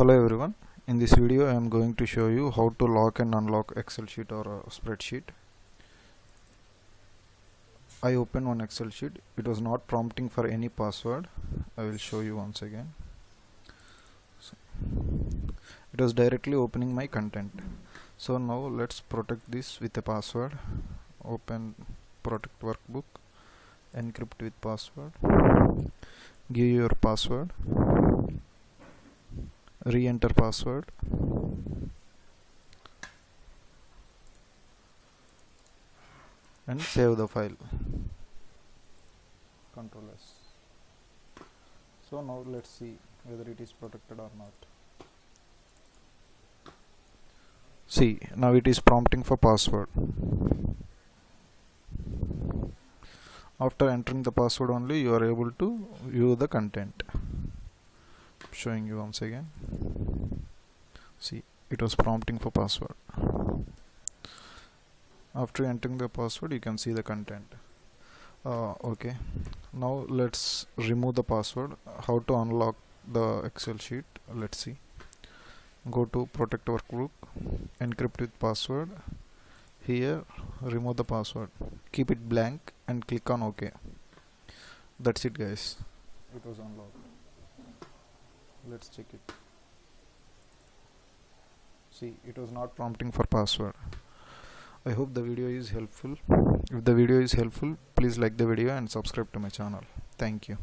Hello everyone. In this video I am going to show you how to lock and unlock Excel sheet or a spreadsheet. I opened one Excel sheet. It was not prompting for any password. I will show you once again. It was directly opening my content. So now let's protect this with a password. Open protect workbook, encrypt with password, give your password, re-enter password, and save the file. Control S. So now let's see whether it is protected or not. See, now it is prompting for password. After entering the password only you are able to view the content. Showing you once again. See, it was prompting for password. After entering the password you can see the content. Okay, now let's remove the password. How to unlock the Excel sheet? Let's see. Go to protect workbook, encrypt with password. Here remove the password, keep it blank and click on OK. That's it guys, it was unlocked. Let's check it. See, it was not prompting for password. I hope the video is helpful. If the video is helpful, please like the video and subscribe to my channel. Thank you.